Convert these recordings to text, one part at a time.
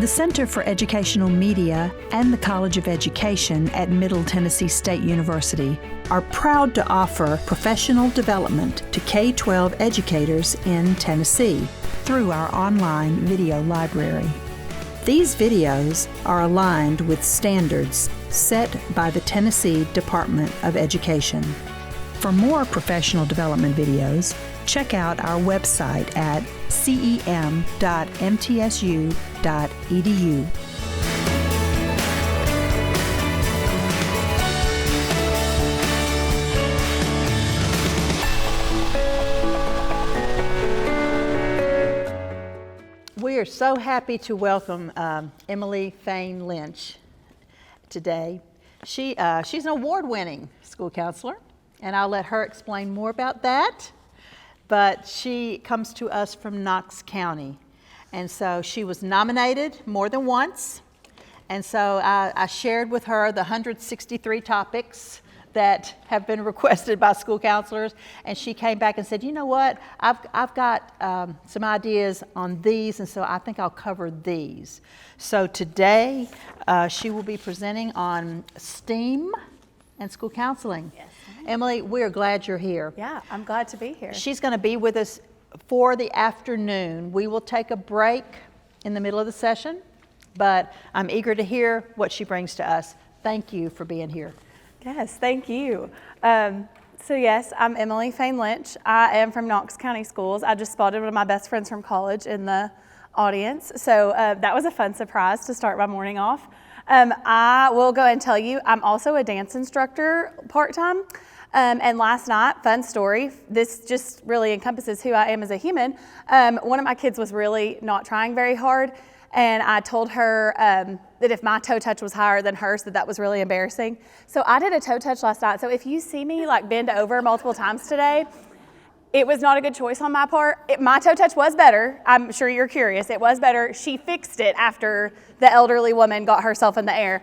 The Center for Educational Media and the College of Education at Middle Tennessee State University are proud to offer professional development to K-12 educators in Tennessee through our online video library. These videos are aligned with standards set by the Tennessee Department of Education. For more professional development videos, check out our website at cem.mtsu.edu. We are so happy to welcome Emily Fain Lynch today. She's an award-winning school counselor, and I'll let her explain more about that. But she comes to us from Knox County, and so she was nominated more than once. And so I shared with her the 163 topics that have been requested by school counselors, and she came back and said, you know what, I've got some ideas on these, and so I think I'll cover these. So today she will be presenting on STEAM and school counseling. Yes. Emily, we are glad you're here. Yeah, I'm glad to be here. She's going to be with us for the afternoon. We will take a break in the middle of the session, but I'm eager to hear what she brings to us. Thank you for being here. Yes, thank you. So yes, I'm Emily Fain Lynch. I am from Knox County Schools. I just spotted one of my best friends from college in the audience. So that was a fun surprise to start my morning off. I will go and tell you, I'm also a dance instructor part-time. And last night, fun story, this just really encompasses who I am as a human. One of my kids was really not trying very hard, and I told her that if my toe touch was higher than hers, that was really embarrassing. So I did a toe touch last night. So if you see me like bend over multiple times today, it was not a good choice on my part. My toe touch was better. I'm sure you're curious. It was better. She fixed it after the elderly woman got herself in the air.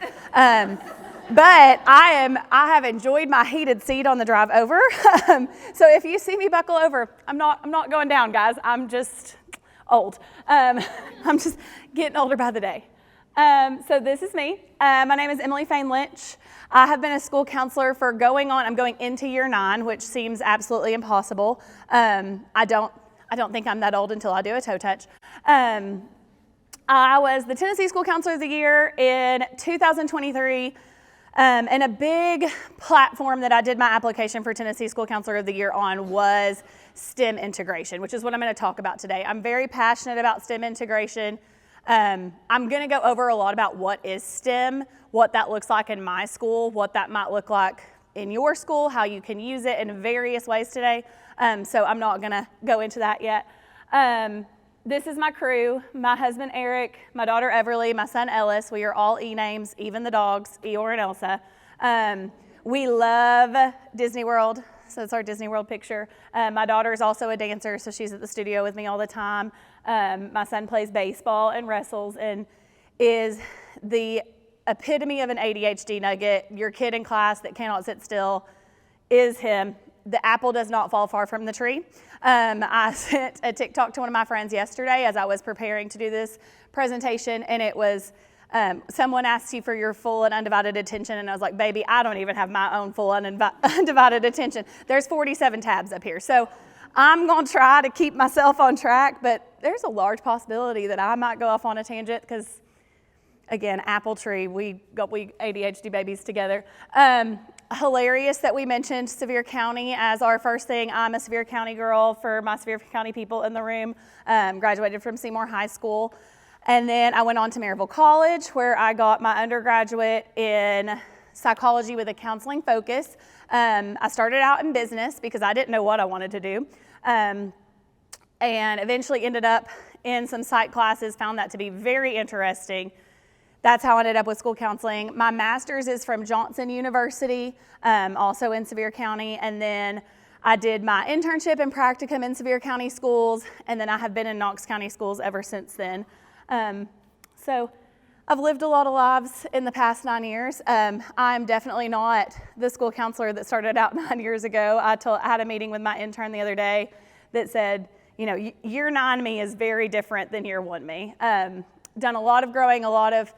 But I have enjoyed my heated seat on the drive over. So if you see me buckle over, I'm not going down, guys. I'm just old. I'm just getting older by the day. So this is me. My name is Emily Fain Lynch. I have been a school counselor I'm going into year 9, which seems absolutely impossible. I don't think I'm that old until I do a toe touch. I was the Tennessee School Counselor of the Year in 2023. And a big platform that I did my application for Tennessee School Counselor of the Year on was STEM integration, which is what I'm going to talk about today. I'm very passionate about STEM integration. I'm going to go over a lot about what is STEM, what that looks like in my school, what that might look like in your school, how you can use it in various ways today. So I'm not going to go into that yet. This is my crew, my husband Eric, my daughter Everly, my son Ellis. We are all E-names, even the dogs, Eeyore and Elsa. We love Disney World, so it's our Disney World picture. My daughter is also a dancer, so she's at the studio with me all the time. My son plays baseball and wrestles and is the epitome of an ADHD nugget. Your kid in class that cannot sit still is him. The apple does not fall far from the tree. I sent a TikTok to one of my friends yesterday as I was preparing to do this presentation, and it was someone asked you for your full and undivided attention, and I was like, baby, I don't even have my own full undivided attention. There's 47 tabs up here. So I'm going to try to keep myself on track, but there's a large possibility that I might go off on a tangent because, again, apple tree, we ADHD babies together. Hilarious that we mentioned Sevier County as our first thing. I'm a Sevier County girl for my Sevier County people in the room. Graduated from Seymour High School. And then I went on to Maryville College where I got my undergraduate in psychology with a counseling focus. I started out in business because I didn't know what I wanted to do. And eventually ended up in some psych classes, found that to be very interesting. That's how I ended up with school counseling. My master's is from Johnson University, also in Sevier County. And then I did my internship and practicum in Sevier County schools. And then I have been in Knox County schools ever since then. So I've lived a lot of lives in the past 9 years. I'm definitely not the school counselor that started out 9 years ago. I had a meeting with my intern the other day that said, you know, year 9 me is very different than year 1 me. done a lot of growing, a lot of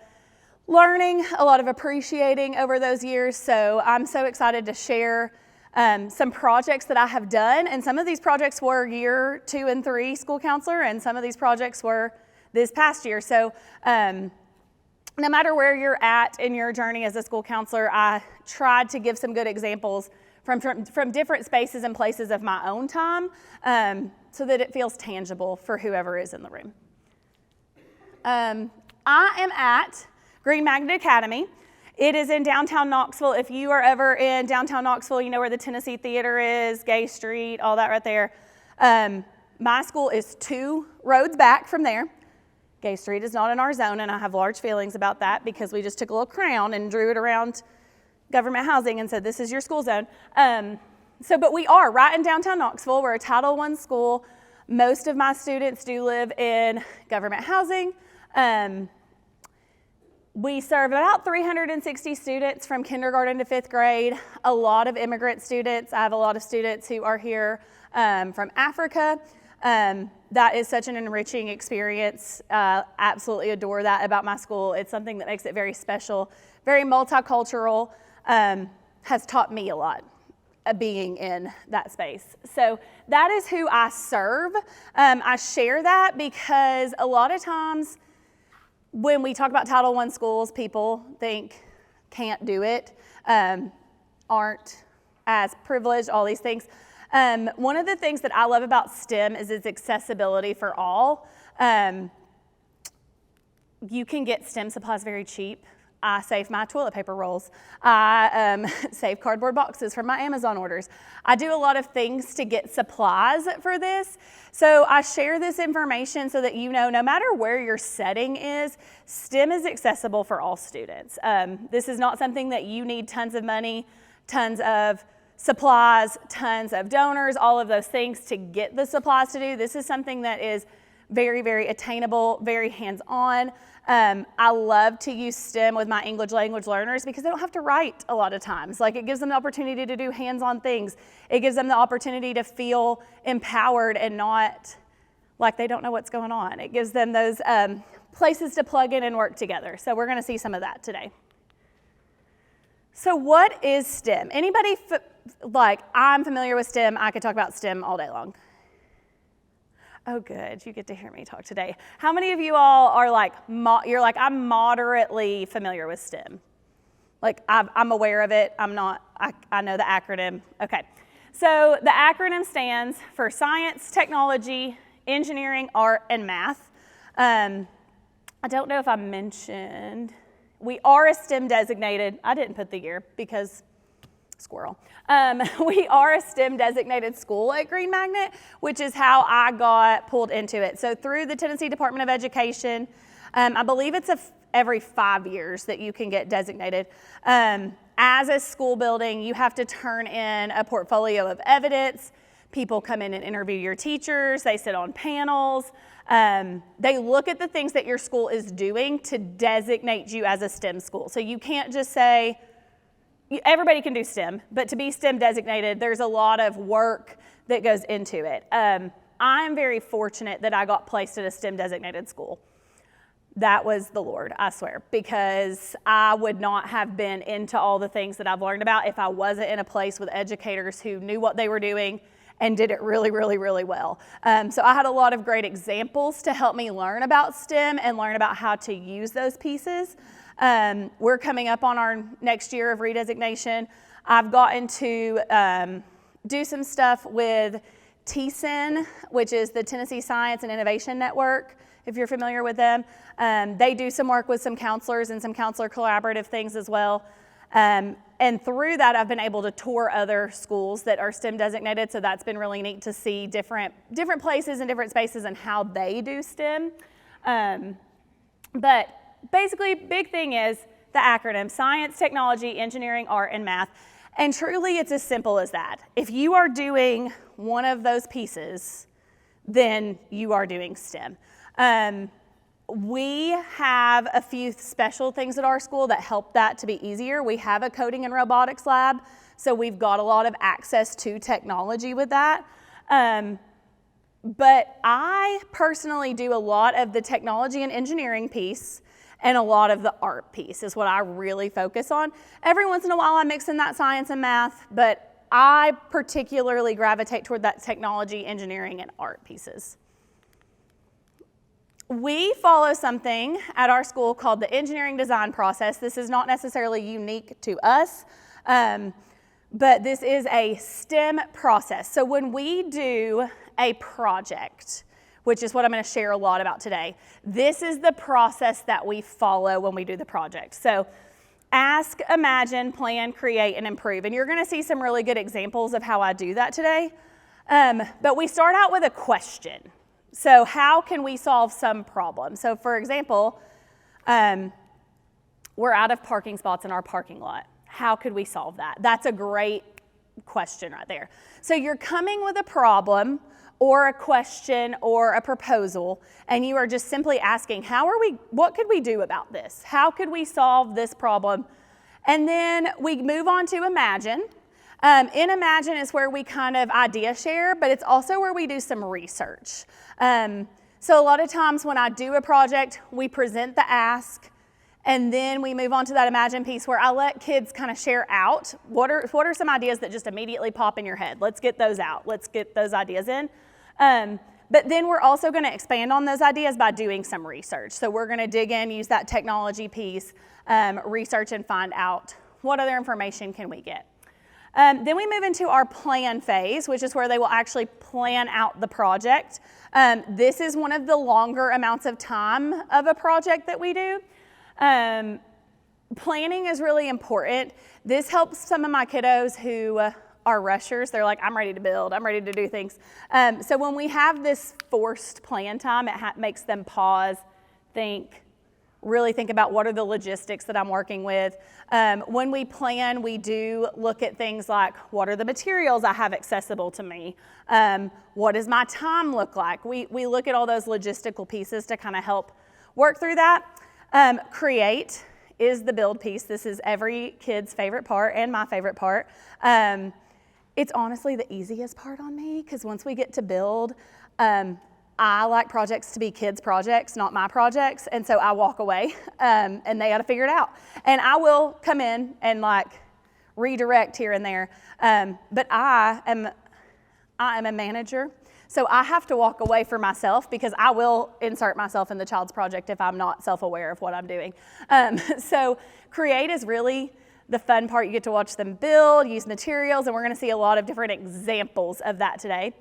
learning, a lot of appreciating over those years. So I'm so excited to share some projects that I have done. And some of these projects were year 2 and 3 school counselor, and some of these projects were this past year. So no matter where you're at in your journey as a school counselor, I tried to give some good examples from different spaces and places of my own time so that it feels tangible for whoever is in the room. I am at Green Magnet Academy. It is in downtown Knoxville. If you are ever in downtown Knoxville, you know where the Tennessee Theater is, Gay Street, all that right there. My school is 2 roads back from there. Gay Street is not in our zone, and I have large feelings about that because we just took a little crown and drew it around government housing and said, this is your school zone. But we are right in downtown Knoxville. We're a Title I school. Most of my students do live in government housing. We serve about 360 students from kindergarten to 5th grade, a lot of immigrant students. I have a lot of students who are here from Africa. That is such an enriching experience. Absolutely adore that about my school. It's something that makes it very special, very multicultural, has taught me a lot being in that space. So that is who I serve. I share that because a lot of times when we talk about Title I schools, people think can't do it, aren't as privileged, all these things. One of the things that I love about STEM is its accessibility for all. You can get STEM supplies very cheap. I save my toilet paper rolls. I save cardboard boxes from my Amazon orders. I do a lot of things to get supplies for this. So I share this information so that you know, no matter where your setting is, STEM is accessible for all students. This is not something that you need tons of money, tons of supplies, tons of donors, all of those things to get the supplies to do. This is something that is very, very attainable, very hands-on. I love to use STEM with my English language learners because they don't have to write a lot of times. Like, it gives them the opportunity to do hands-on things. It gives them the opportunity to feel empowered and not like they don't know what's going on. It gives them those places to plug in and work together. So we're going to see some of that today. So what is STEM? Anybody, I'm familiar with STEM. I could talk about STEM all day long. Oh, good. You get to hear me talk today. How many of you all are I'm moderately familiar with STEM? Like, I'm aware of it. I know the acronym. Okay. So the acronym stands for Science, Technology, Engineering, Art, and Math. I don't know if I mentioned, we are a STEM designated. I didn't put the year because squirrel. We are a STEM designated school at Green Magnet, which is how I got pulled into it. So through the Tennessee Department of Education, I believe it's every 5 years that you can get designated. As a school building, you have to turn in a portfolio of evidence. People come in and interview your teachers. They sit on panels. They look at the things that your school is doing to designate you as a STEM school. So you can't just say, everybody can do STEM, but to be STEM designated, there's a lot of work that goes into it. I'm very fortunate that I got placed at a STEM designated school. That was the Lord, I swear, because I would not have been into all the things that I've learned about if I wasn't in a place with educators who knew what they were doing and did it really, really, really well. So I had a lot of great examples to help me learn about STEM and learn about how to use those pieces. We're coming up on our next year of redesignation. I've gotten to do some stuff with TSIN, which is the Tennessee Science and Innovation Network, if you're familiar with them. They do some work with some counselors and some counselor collaborative things as well. And through that, I've been able to tour other schools that are STEM designated, so that's been really neat to see different places and different spaces and how they do STEM. But basically, big thing is the acronym, Science, Technology, Engineering, Art, and Math. And truly, it's as simple as that. If you are doing one of those pieces, then you are doing STEM. We have a few special things at our school that help that to be easier. We have a coding and robotics lab, so we've got a lot of access to technology with that. But I personally do a lot of the technology and engineering piece, and a lot of the art piece is what I really focus on. Every once in a while I mix in that science and math, but I particularly gravitate toward that technology, engineering, and art pieces. We follow something at our school called the engineering design process. This is not necessarily unique to us, but this is a STEM process. So when we do a project, which is what I'm going to share a lot about today, this is the process that we follow when we do the project. So ask, imagine, plan, create, and improve. And you're going to see some really good examples of how I do that today. But we start out with a question. So how can we solve some problem? So for example, we're out of parking spots in our parking lot. How could we solve that? That's a great question right there. So you're coming with a problem or a question or a proposal, and you are just simply asking, what could we do about this? How could we solve this problem? And then we move on to imagine. In Imagine is where we kind of idea share, but it's also where we do some research. So a lot of times when I do a project, we present the ask, and then we move on to that Imagine piece where I let kids kind of share out. What are some ideas that just immediately pop in your head? Let's get those out. Let's get those ideas in. But then we're also going to expand on those ideas by doing some research. So we're going to dig in, use that technology piece, research, and find out what other information can we get. Then we move into our plan phase, which is where they will actually plan out the project. This is one of the longer amounts of time of a project that we do. Planning is really important. This helps some of my kiddos who are rushers. They're like, I'm ready to build, I'm ready to do things. So when we have this forced plan time, it makes them pause, really think about what are the logistics that I'm working with. When we plan, we do look at things like, what are the materials I have accessible to me? What does my time look like? We look at all those logistical pieces to kind of help work through that. Create is the build piece. This is every kid's favorite part and my favorite part. It's honestly the easiest part on me, because once we get to build, I like projects to be kids' projects, not my projects, and so I walk away, and they got to figure it out. And I will come in and redirect here and there, but I am a manager, so I have to walk away for myself, because I will insert myself in the child's project if I'm not self-aware of what I'm doing. So create is really the fun part. You get to watch them build, use materials, and we're going to see a lot of different examples of that today.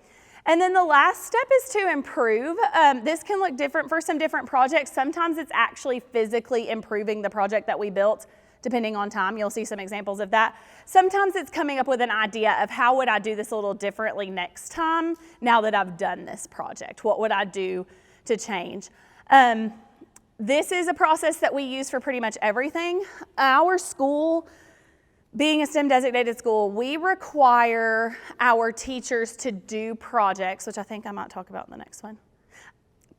And then the last step is to improve. This can look different for some different projects. Sometimes it's actually physically improving the project that we built, depending on time. You'll see some examples of that. Sometimes it's coming up with an idea of how would I do this a little differently next time now that I've done this project? What would I do to change? This is a process that we use for pretty much everything. Our school, being a STEM designated school, we require our teachers to do projects, which I think I might talk about in the next one.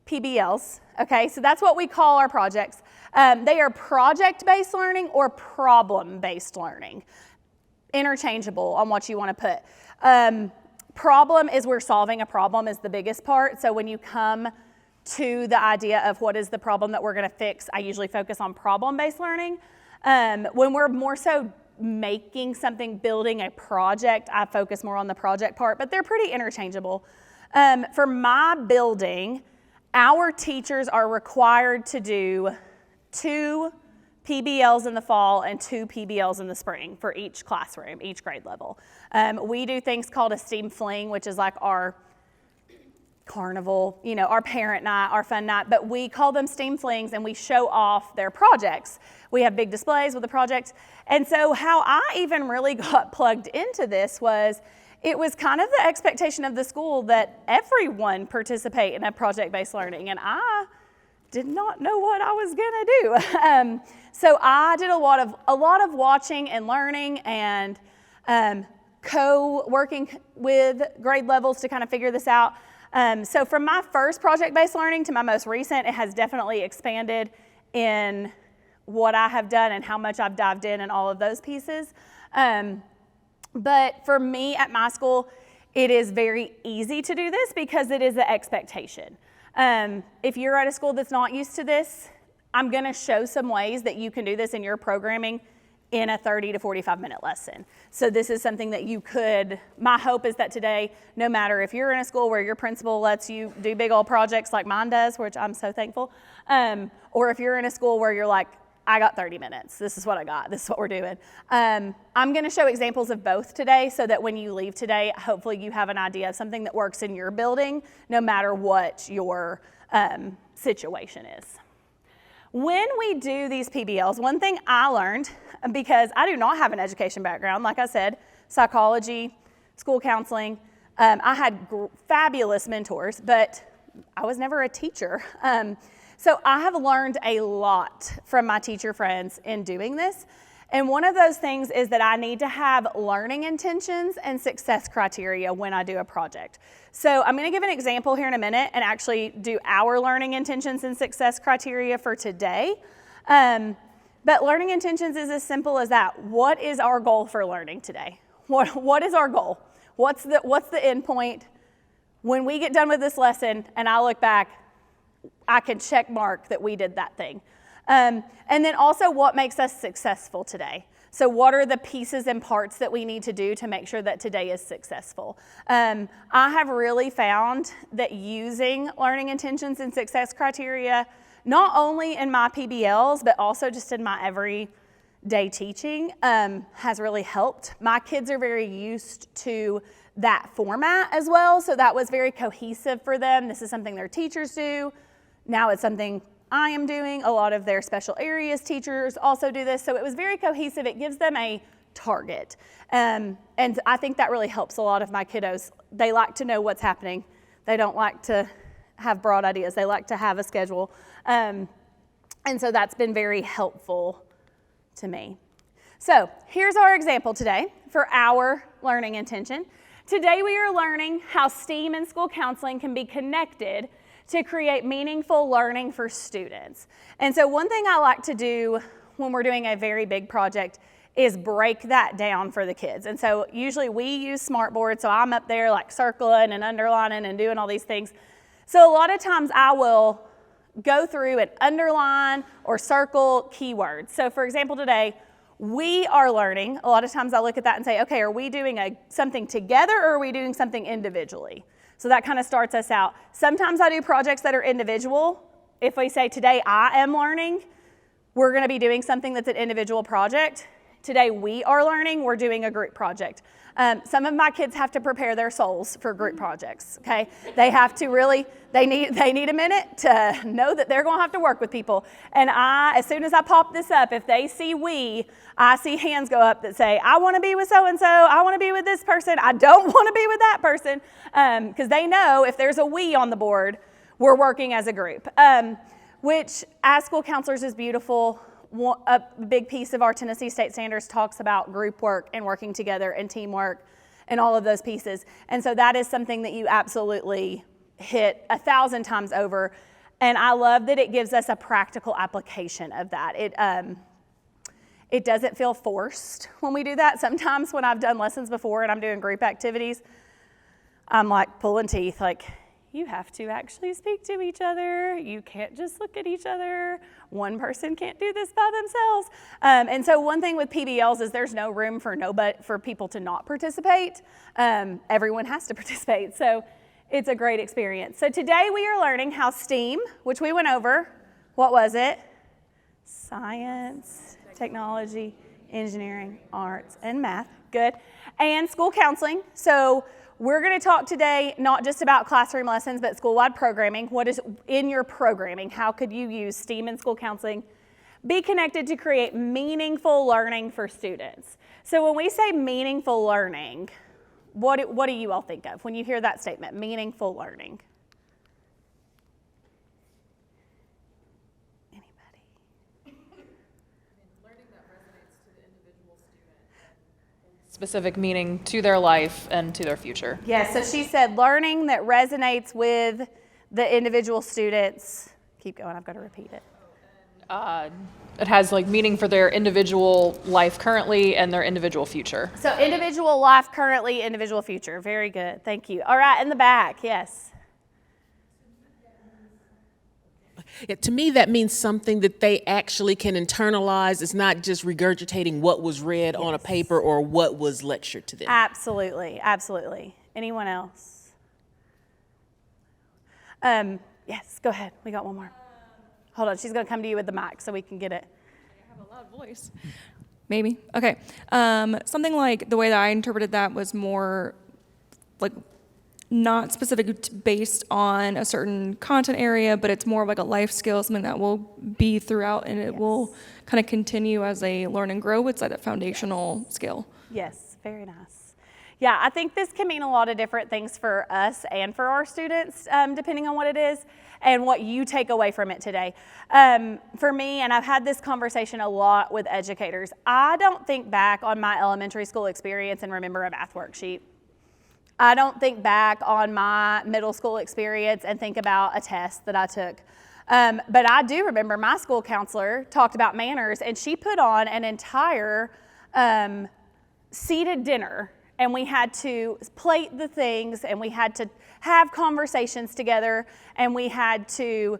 PBLs, okay, so that's what we call our projects. They are project-based learning or problem-based learning. Interchangeable on what you want to put. Problem is we're solving a problem is the biggest part. So when you come to the idea of what is the problem that we're going to fix, I usually focus on problem-based learning. When we're more so making something, building a project, I focus more on the project part, but they're pretty interchangeable. For my building, our teachers are required to do 2 PBLs in the fall and 2 PBLs in the spring for each classroom, each grade level. We do things called a STEAM fling, which is like our carnival, our parent night, our fun night, but we call them STEAM flings, and we show off their projects. We have big displays with the projects. And so how I even really got plugged into this was, it was kind of the expectation of the school that everyone participate in a project-based learning, and I did not know what I was gonna do. So I did a lot of watching and learning, and co-working with grade levels to kind of figure this out. So from my first project-based learning to my most recent, it has definitely expanded in what I have done and how much I've dived in and all of those pieces. But for me at my school, it is very easy to do this because it is the expectation. If you're at a school that's not used to this, I'm going to show some ways that you can do this in your programming in a 30 to 45 minute lesson. So this is something that you could, my hope is that today, no matter if you're in a school where your principal lets you do big old projects like mine does, which I'm so thankful, or if you're in a school where you're like, I got 30 minutes, this is what I got, this is what we're doing. I'm gonna show examples of both today so that when you leave today, hopefully you have an idea of something that works in your building, no matter what your situation is. When we do these PBLs, one thing I learned, because I do not have an education background, like I said, psychology, school counseling, I had fabulous mentors, but I was never a teacher. So I have learned a lot from my teacher friends in doing this. And one of those things is that I need to have learning intentions and success criteria when I do a project. So I'm going to give an example here in a minute and actually do our learning intentions and success criteria for today. But learning intentions is as simple as that. What is our goal for learning today? What is our goal? What's the end point? When we get done with this lesson and I look back, I can check mark that we did that thing. And then also what makes us successful today. So what are the pieces and parts that we need to do to make sure that today is successful? I have really found that using learning intentions and success criteria, not only in my PBLs, but also just in my everyday teaching, has really helped. My kids are very used to that format as well, so that was very cohesive for them. This is something their teachers do. Now it's something I am doing. A lot of their special areas teachers also do this, so it was very cohesive. It gives them a target, and I think that really helps a lot of my kiddos. They like to know what's happening. They don't like to have broad ideas. They like to have a schedule, and so that's been very helpful to me. So here's our example today for our learning intention. Today we are learning how STEAM and school counseling can be connected to create meaningful learning for students. And so one thing I like to do when we're doing a very big project is break that down for the kids. And so usually we use Smartboard, so I'm up there like circling and underlining and doing all these things. So a lot of times I will go through and underline or circle keywords. So for example today, we are learning, a lot of times I look at that and say, okay, are we doing something together or are we doing something individually? So that kind of starts us out. Sometimes I do projects that are individual. If we say today I am learning, we're going to be doing something that's an individual project. Today we are learning, we're doing a group project. Some of my kids have to prepare their souls for group projects, okay? They have to really, they need a minute to know that they're going to have to work with people. And as soon as I pop this up, if they see we, I see hands go up that say, I want to be with so-and-so, I want to be with this person, I don't want to be with that person, because they know if there's a we on the board, we're working as a group, which as school counselors is beautiful. A big piece of our Tennessee State Standards talks about group work and working together and teamwork and all of those pieces. And so that is something that you absolutely hit 1,000 times over. And I love that it gives us a practical application of that. It doesn't feel forced when we do that. Sometimes when I've done lessons before and I'm doing group activities, I'm like pulling teeth, like, you have to actually speak to each other. You can't just look at each other. One person can't do this by themselves. And so one thing with PBLs is there's no room for people to not participate. Everyone has to participate. So it's a great experience. So today we are learning how STEAM, which we went over, what was it? Science, technology, engineering, arts, and math. Good. And school counseling. So we're going to talk today not just about classroom lessons, but school-wide programming. What is in your programming? How could you use STEAM and school counseling? Be connected to create meaningful learning for students. So when we say meaningful learning, what do you all think of when you hear that statement, meaningful learning? Specific meaning to their life and to their future. Yeah, so she said learning that resonates with the individual students. Keep going, I've got to repeat it. it has like meaning for their individual life currently and their individual future. So individual life currently, individual future. Very good. Thank you. All right, in the back, yes. Yeah, to me, that means something that they actually can internalize. It's not just regurgitating what was read on a paper or what was lectured to them. Absolutely, absolutely. Anyone else? Yes, go ahead. We got one more. Hold on, she's going to come to you with the mic so we can get it. I have a loud voice. Maybe. Okay. Something like the way that I interpreted that was more like not specific based on a certain content area, but it's more of like a life skill, something that will be throughout and it will kind of continue as they learn and grow. It's like that foundational skill. Yes, very nice. Yeah, I think this can mean a lot of different things for us and for our students, depending on what it is and what you take away from it today. For me, and I've had this conversation a lot with educators, I don't think back on my elementary school experience and remember a math worksheet. I don't think back on my middle school experience and think about a test that I took. But I do remember my school counselor talked about manners, and she put on an entire seated dinner, and we had to plate the things, and we had to have conversations together, and we had to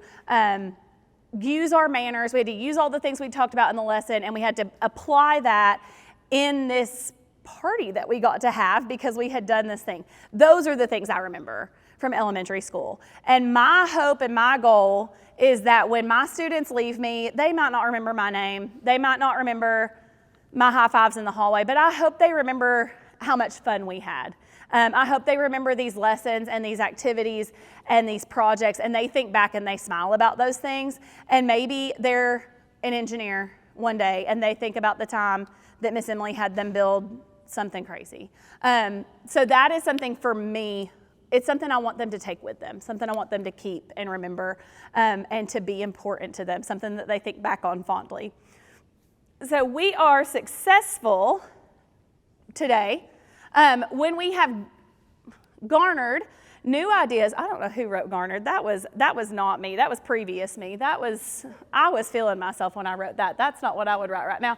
use our manners. We had to use all the things we talked about in the lesson, and we had to apply that in this party that we got to have because we had done this thing. Those are the things I remember from elementary school. And my hope and my goal is that when my students leave me, they might not remember my name. They might not remember my high fives in the hallway, but I hope they remember how much fun we had. I hope they remember these lessons and these activities and these projects, and they think back and they smile about those things. And maybe they're an engineer one day and they think about the time that Miss Emily had them build something crazy. So that is something for me. It's something I want them to take with them, something I want them to keep and remember, and to be important to them, something that they think back on fondly. So we are successful today when we have garnered new ideas. I don't know who wrote garnered. That was not me. That was previous me. I was feeling myself when I wrote that. That's not what I would write right now.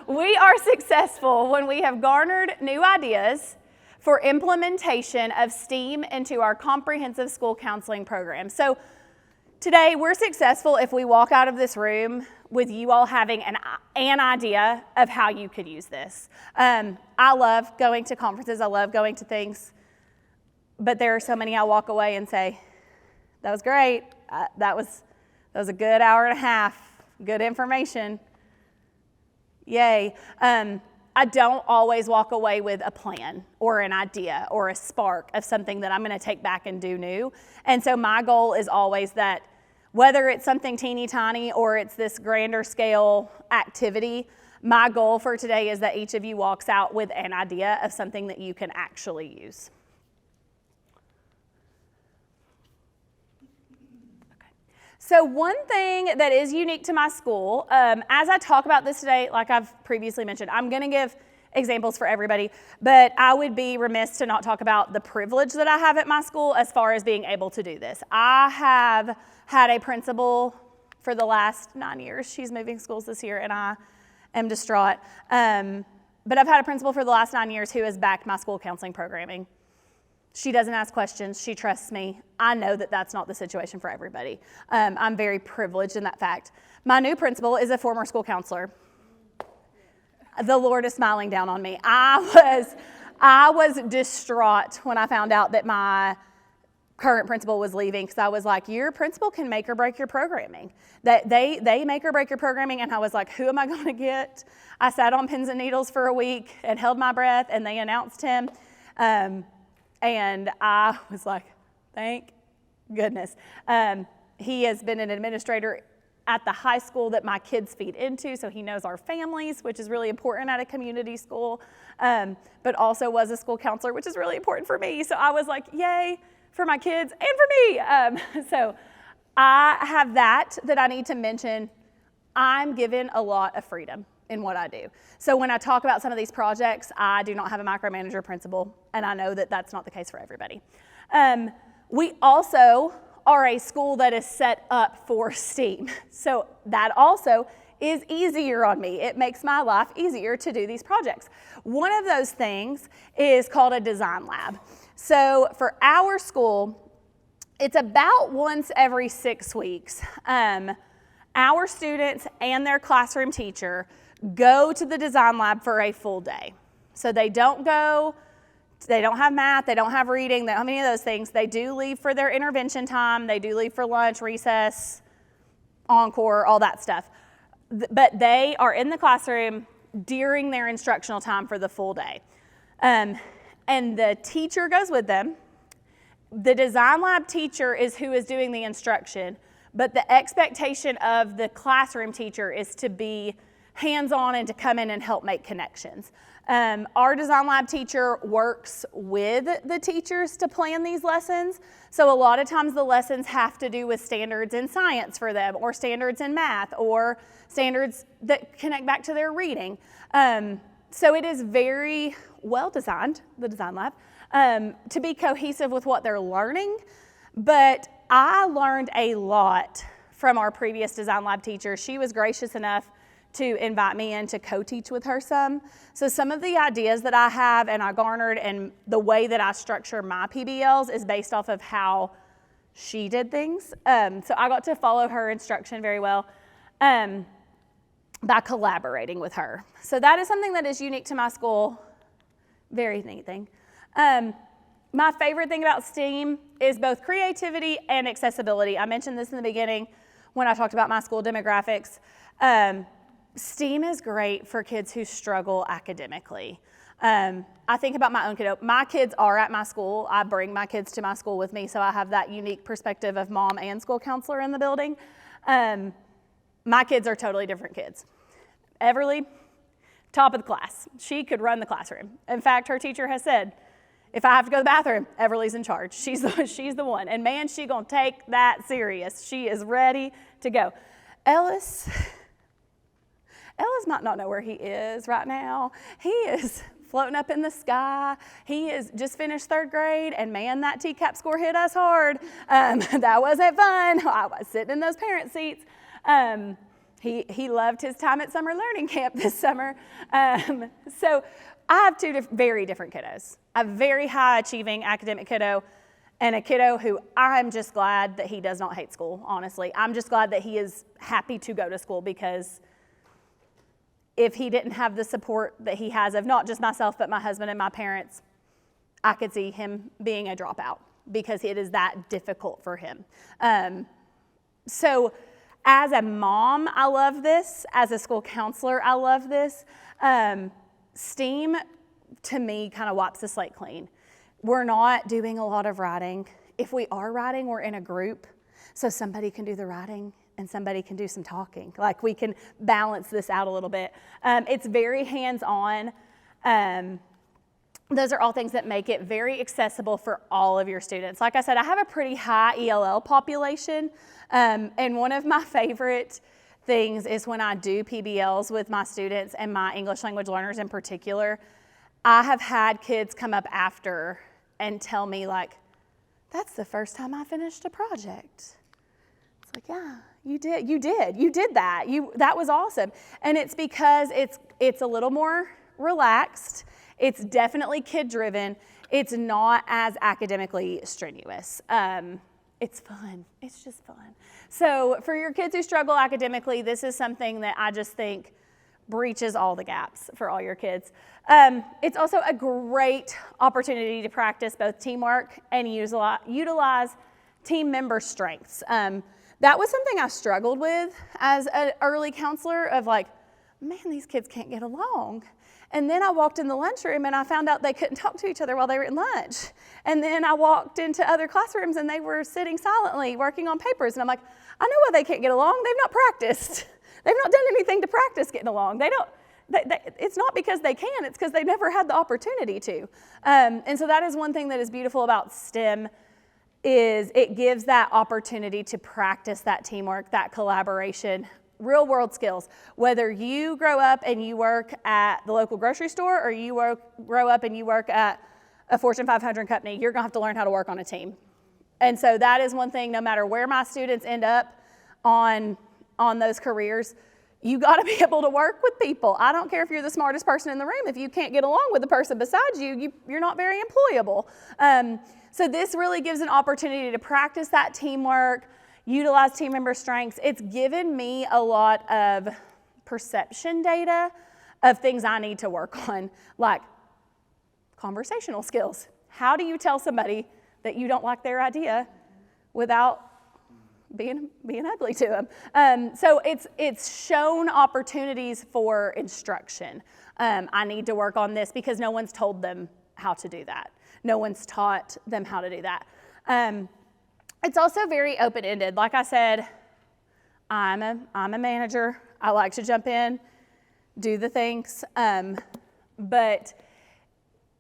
We are successful when we have garnered new ideas for implementation of STEAM into our comprehensive school counseling program. So today we're successful if we walk out of this room with you all having an idea of how you could use this. I love going to conferences. I love going to things. But there are so many I walk away and say, that was great. That was a good hour and a half, good information. Yay. I don't always walk away with a plan or an idea or a spark of something that I'm going to take back and do new. And so my goal is always that whether it's something teeny tiny or it's this grander scale activity, my goal for today is that each of you walks out with an idea of something that you can actually use. So one thing that is unique to my school, as I talk about this today, like I've previously mentioned, I'm going to give examples for everybody, but I would be remiss to not talk about the privilege that I have at my school as far as being able to do this. I have had a principal for the last 9 years. She's moving schools this year, and I am distraught. But I've had a principal for the last 9 years who has backed my school counseling programming. She doesn't ask questions. She trusts me. I know that that's not the situation for everybody. I'm very privileged in that fact. My new principal is a former school counselor. The Lord is smiling down on me. I was distraught when I found out that my current principal was leaving, because I was like, your principal can make or break your programming. That they make or break your programming, and I was like, who am I going to get? I sat on pins and needles for a week and held my breath, and they announced him. And I was like, thank goodness. He has been an administrator at the high school that my kids feed into, so he knows our families, which is really important at a community school, but also was a school counselor, which is really important for me. So I was like, yay for my kids and for me. So I have that I need to mention. I'm given a lot of freedom in what I do. So when I talk about some of these projects, I do not have a micromanager principal, and I know that that's not the case for everybody. We also are a school that is set up for STEAM. So that also is easier on me. It makes my life easier to do these projects. One of those things is called a design lab. So for our school, it's about once every 6 weeks. Our students and their classroom teacher go to the design lab for a full day. So they don't have math, they don't have reading, they don't have any of those things. They do leave for their intervention time, they do leave for lunch, recess, encore, all that stuff. But they are in the classroom during their instructional time for the full day. And the teacher goes with them. The design lab teacher is who is doing the instruction, but the expectation of the classroom teacher is to be hands-on and to come in and help make connections. Our design lab teacher works with the teachers to plan these lessons. So a lot of times the lessons have to do with standards in science for them, or standards in math, or standards that connect back to their reading. So it is very well designed, the design lab, to be cohesive with what they're learning. But I learned a lot from our previous design lab teacher. She was gracious enough to invite me in to co-teach with her some. So some of the ideas that I have and I garnered and the way that I structure my PBLs is based off of how she did things. So I got to follow her instruction very well by collaborating with her. So that is something that is unique to my school. Very neat thing. My favorite thing about STEAM is both creativity and accessibility. I mentioned this in the beginning when I talked about my school demographics. STEAM is great for kids who struggle academically. I think about my own kiddo. My kids are at my school. I bring my kids to my school with me, so I have that unique perspective of mom and school counselor in the building. My kids are totally different kids. Everly, top of the class. She could run the classroom. In fact, her teacher has said, if I have to go to the bathroom, Everly's in charge. She's the one. And man, she gonna take that serious. She is ready to go. Ellis might not know where he is right now. He is floating up in the sky. He is just finished 3rd grade, and man, that TCAP score hit us hard. That wasn't fun. I was sitting in those parent seats. He loved his time at summer learning camp this summer. So I have two very different kiddos. A very high achieving academic kiddo and a kiddo who I'm just glad that he does not hate school, honestly. I'm just glad that he is happy to go to school, because if he didn't have the support that he has of not just myself, but my husband and my parents, I could see him being a dropout, because it is that difficult for him. So as a mom, I love this. As a school counselor, I love this. STEAM, to me, kind of wipes the slate clean. We're not doing a lot of writing. If we are writing, we're in a group, so somebody can do the writing and somebody can do some talking. Like, we can balance this out a little bit. It's very hands-on. Those are all things that make it very accessible for all of your students. Like I said, I have a pretty high ELL population, and one of my favorite things is when I do PBLs with my students and my English language learners in particular. I have had kids come up after and tell me, like, that's the first time I finished a project. It's like, yeah, you did that. That was awesome. And it's because it's a little more relaxed. It's definitely kid-driven. It's not as academically strenuous. It's fun. It's just fun. So for your kids who struggle academically, this is something that I just think breaches all the gaps for all your kids. It's also a great opportunity to practice both teamwork and utilize team member strengths. That was something I struggled with as an early counselor, of like, man, these kids can't get along. And then I walked in the lunchroom and I found out they couldn't talk to each other while they were in lunch. And then I walked into other classrooms and they were sitting silently working on papers. And I'm like, I know why they can't get along. They've not practiced. They've not done anything to practice getting along. It's not because they can, it's because they've never had the opportunity to. And so that is one thing that is beautiful about STEM, is it gives that opportunity to practice that teamwork, that collaboration, real world skills. Whether you grow up and you work at the local grocery store, or you grow up and you work at a Fortune 500 company, you're gonna have to learn how to work on a team. And so that is one thing, no matter where my students end up on those careers, you got to be able to work with people. I don't care if you're the smartest person in the room. If you can't get along with the person beside you, you're not very employable. So this really gives an opportunity to practice that teamwork, utilize team member strengths. It's given me a lot of perception data of things I need to work on, like conversational skills. How do you tell somebody that you don't like their idea without being ugly to them? So it's shown opportunities for instruction. I need to work on this because no one's told them how to do that. No one's taught them how to do that. It's also very open-ended. Like I said, I'm a manager. I like to jump in, do the things, but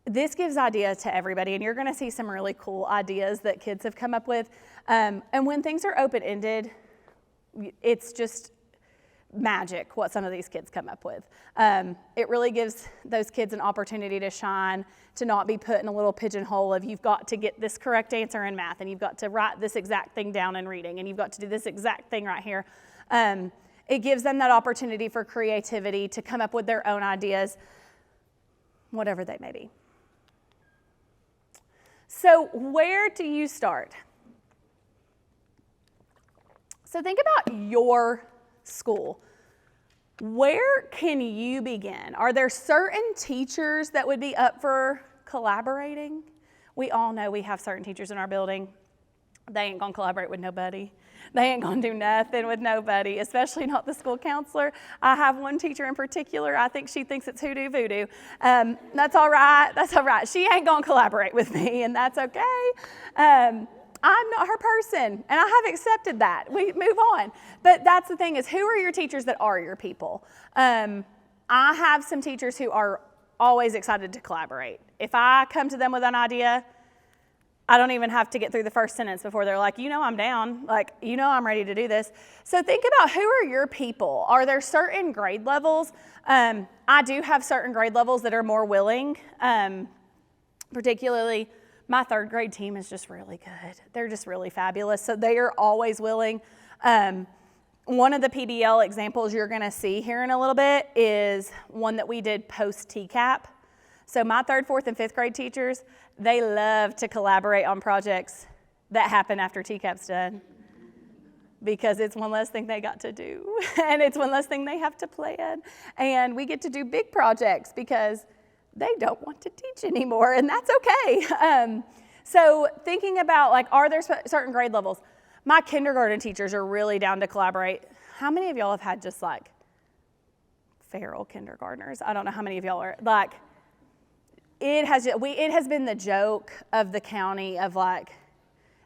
this gives ideas to everybody, and you're going to see some really cool ideas that kids have come up with. And when things are open-ended, it's just magic what some of these kids come up with. It really gives those kids an opportunity to shine, to not be put in a little pigeonhole of you've got to get this correct answer in math, and you've got to write this exact thing down in reading, and you've got to do this exact thing right here. It gives them that opportunity for creativity to come up with their own ideas, whatever they may be. So where do you start? So think about your school. Where can you begin? Are there certain teachers that would be up for collaborating? We all know we have certain teachers in our building. They ain't gonna collaborate with nobody. They ain't gonna do nothing with nobody, especially not the school counselor. I have one teacher in particular, I think she thinks it's hoodoo voodoo. That's all right, that's all right. She ain't gonna collaborate with me, and that's okay. I'm not her person, and I have accepted that. We move on. But that's the thing is, who are your teachers that are your people? I have some teachers who are always excited to collaborate. If I come to them with an idea, I don't even have to get through the first sentence before they're like, you know I'm down, like, you know I'm ready to do this. So think about who are your people. Are there certain grade levels? I do have certain grade levels that are more willing, particularly my third grade team is just really good. They're just really fabulous, so they are always willing. One of the PDL examples you're gonna see here in a little bit is one that we did post-TCAP. So my third, fourth, and fifth grade teachers, they love to collaborate on projects that happen after TCAP's done because it's one less thing they got to do and it's one less thing they have to plan. And we get to do big projects because they don't want to teach anymore, and that's okay. So thinking about, like, are there certain grade levels? My kindergarten teachers are really down to collaborate. How many of y'all have had just, like, feral kindergartners? I don't know how many of y'all are, like, it has been the joke of the county of, like,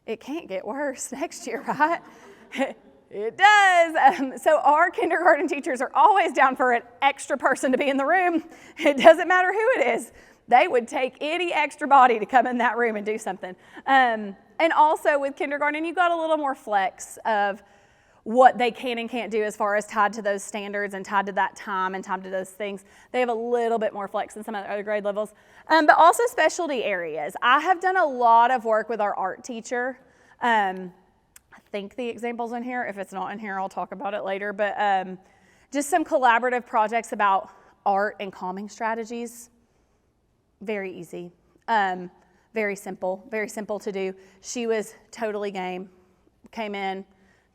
it can't get worse next year, right? It does. So our kindergarten teachers are always down for an extra person to be in the room. It doesn't matter who it is. They would take any extra body to come in that room and do something. And also with kindergarten, you got a little more flex of what they can and can't do as far as tied to those standards and tied to that time and tied to those things. They have a little bit more flex than some of the other grade levels. But also specialty areas. I have done a lot of work with our art teacher. I think the example's in here. If it's not in here, I'll talk about it later. But just some collaborative projects about art and calming strategies. Very easy. Very simple to do. She was totally game. Came in,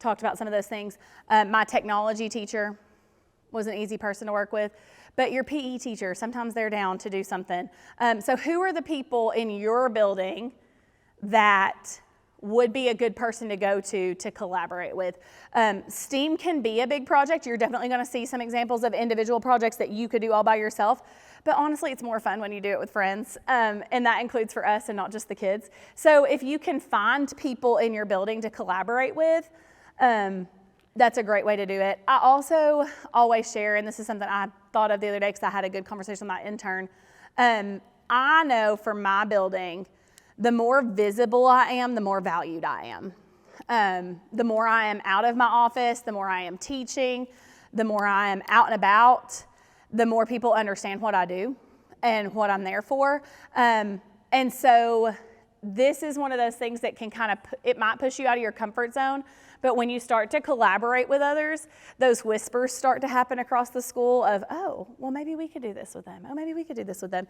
talked about some of those things. My technology teacher was an easy person to work with. But your PE teacher, sometimes they're down to do something. So who are the people in your building that would be a good person to go to collaborate with? STEAM can be a big project. You're definitely going to see some examples of individual projects that you could do all by yourself. But honestly, it's more fun when you do it with friends. And that includes for us and not just the kids. So if you can find people in your building to collaborate with, that's a great way to do it. I also always share, and this is something I thought of the other day because I had a good conversation with my intern. I know for my building, the more visible I am, the more valued I am. The more I am out of my office, the more I am teaching, the more I am out and about, the more people understand what I do and what I'm there for. And so this is one of those things that can kind of, it might push you out of your comfort zone, but when you start to collaborate with others, those whispers start to happen across the school of, oh, well, maybe we could do this with them. Oh, maybe we could do this with them.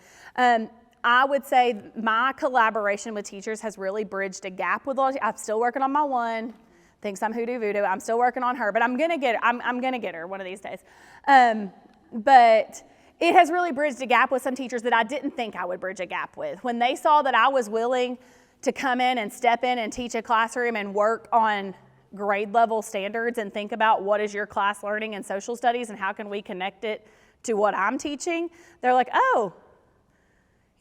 I would say my collaboration with teachers has really bridged a gap with all. I'm still working on my one. Thinks I'm hoodoo voodoo. I'm still working on her, but I'm gonna get her. I'm gonna get her one of these days. But it has really bridged a gap with some teachers that I didn't think I would bridge a gap with. When they saw that I was willing to come in and step in and teach a classroom and work on grade level standards and think about what is your class learning in social studies and how can we connect it to what I'm teaching, they're like, oh,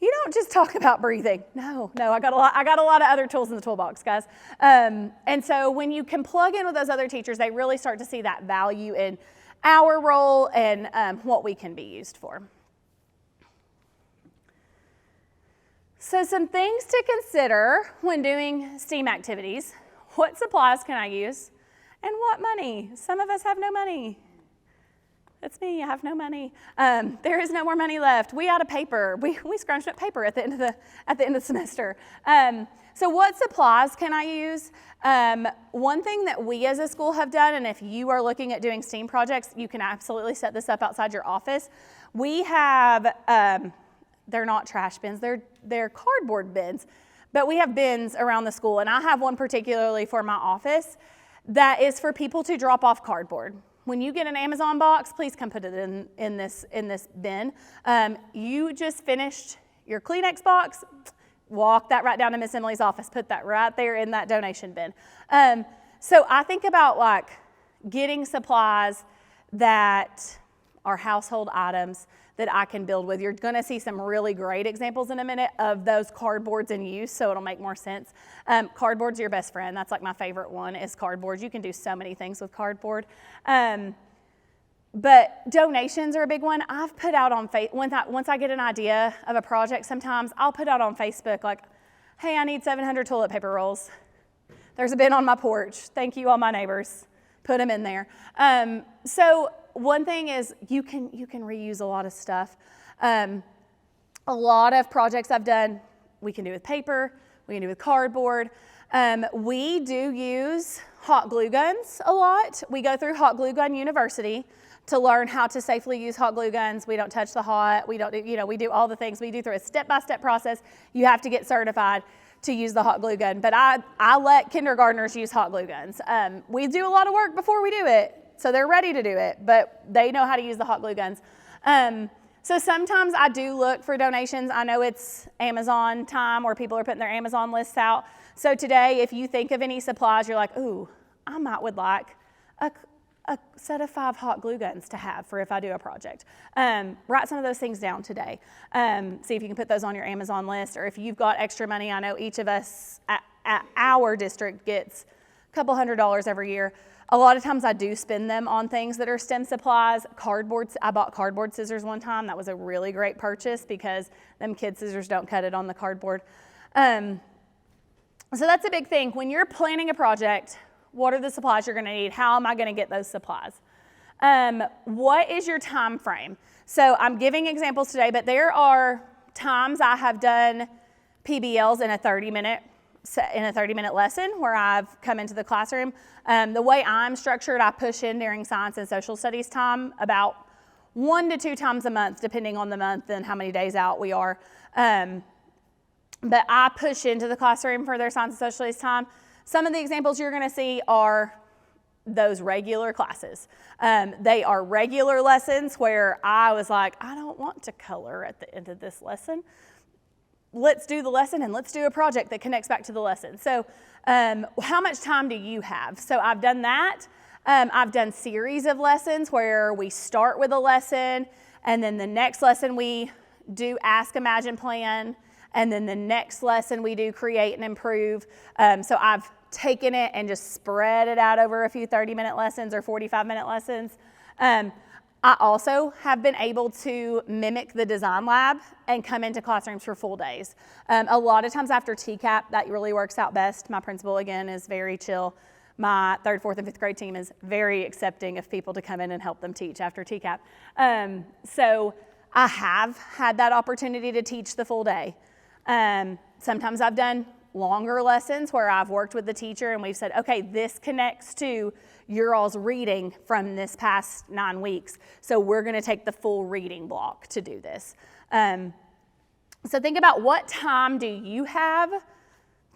you don't just talk about breathing. No, I got a lot of other tools in the toolbox, guys. And so when you can plug in with those other teachers, they really start to see that value in our role and what we can be used for. So some things to consider when doing STEAM activities. What supplies can I use? And what money? Some of us have no money. That's me, I have no money. There is no more money left. We out of paper. We scrunched up paper at the end of the semester. So what supplies can I use? One thing that we as a school have done, and if you are looking at doing STEAM projects, you can absolutely set this up outside your office. We have, they're not trash bins, they're cardboard bins, but we have bins around the school, and I have one particularly for my office that is for people to drop off cardboard. When you get an Amazon box, please come put it in this bin. You just finished your Kleenex box, walk that right down to Miss Emily's office, put that right there in that donation bin. So I think about like getting supplies that are household items that I can build with. You're gonna see some really great examples in a minute of those cardboards in use, so it'll make more sense. Cardboard's your best friend. That's like my favorite one is cardboard. You can do so many things with cardboard. But donations are a big one. I've put out on Facebook, once I get an idea of a project sometimes, I'll put out on Facebook like, hey, I need 700 toilet paper rolls. There's a bin on my porch. Thank you, all my neighbors. Put them in there. So one thing is you can reuse a lot of stuff. A lot of projects I've done, we can do with paper, we can do with cardboard. We do use hot glue guns a lot. We go through Hot Glue Gun University to learn how to safely use hot glue guns. We don't touch the hot, we don't do, we do all the things. We do through a step-by-step process. You have to get certified to use the hot glue gun, but I let kindergartners use hot glue guns. We do a lot of work before we do it, so they're ready to do it, but they know how to use the hot glue guns. So sometimes I do look for donations. I know it's Amazon time where people are putting their Amazon lists out. So today, if you think of any supplies, you're like, ooh, I would like a set of 5 hot glue guns to have for if I do a project. Write some of those things down today. See if you can put those on your Amazon list, or if you've got extra money. I know each of us at our district gets a couple $100s every year. A lot of times I do spend them on things that are STEM supplies. Cardboard, I bought cardboard scissors one time. That was a really great purchase because them kid scissors don't cut it on the cardboard. So that's a big thing. When you're planning a project, what are the supplies you're gonna need? How am I gonna get those supplies? What is your time frame? So I'm giving examples today, but there are times I have done PBLs in a 30-minute lesson where I've come into the classroom. The way I'm structured, I push in during science and social studies time about 1 to 2 times a month, depending on the month and how many days out we are. But I push into the classroom for their science and social studies time. Some of the examples you're gonna see are those regular classes. They are regular lessons where I was like, I don't want to color at the end of this lesson. Let's do the lesson and let's do a project that connects back to the lesson. So how much time do you have? So I've done that. I've done series of lessons where we start with a lesson and then the next lesson we do ask, imagine, plan, and then the next lesson we do create and improve. So I've taken it and just spread it out over a few 30-minute lessons or 45-minute lessons. I also have been able to mimic the design lab and come into classrooms for full days. A lot of times after TCAP, that really works out best. My principal, again, is very chill. My 3rd, 4th, and 5th grade team is very accepting of people to come in and help them teach after TCAP. So I have had that opportunity to teach the full day. Sometimes I've done longer lessons where I've worked with the teacher and we've said, okay, this connects to your all's reading from this past 9 weeks. So we're going to take the full reading block to do this. So think about, what time do you have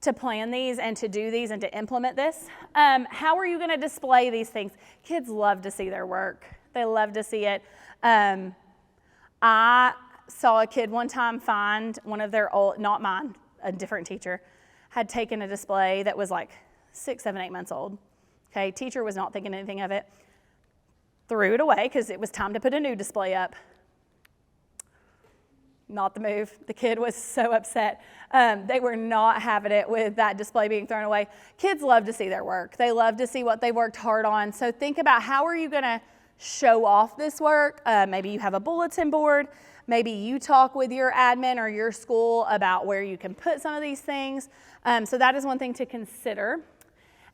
to plan these and to do these and to implement this? How are you going to display these things? Kids love to see their work. They love to see it. I saw a kid one time find one of their old, not mine, a different teacher, had taken a display that was like 6, 7, 8 months old. Okay, teacher was not thinking anything of it. Threw it away because it was time to put a new display up. Not the move. The kid was so upset. They were not having it with that display being thrown away. Kids love to see their work. They love to see what they worked hard on. So think about, how are you going to show off this work? Maybe you have a bulletin board. Maybe you talk with your admin or your school about where you can put some of these things. So that is one thing to consider.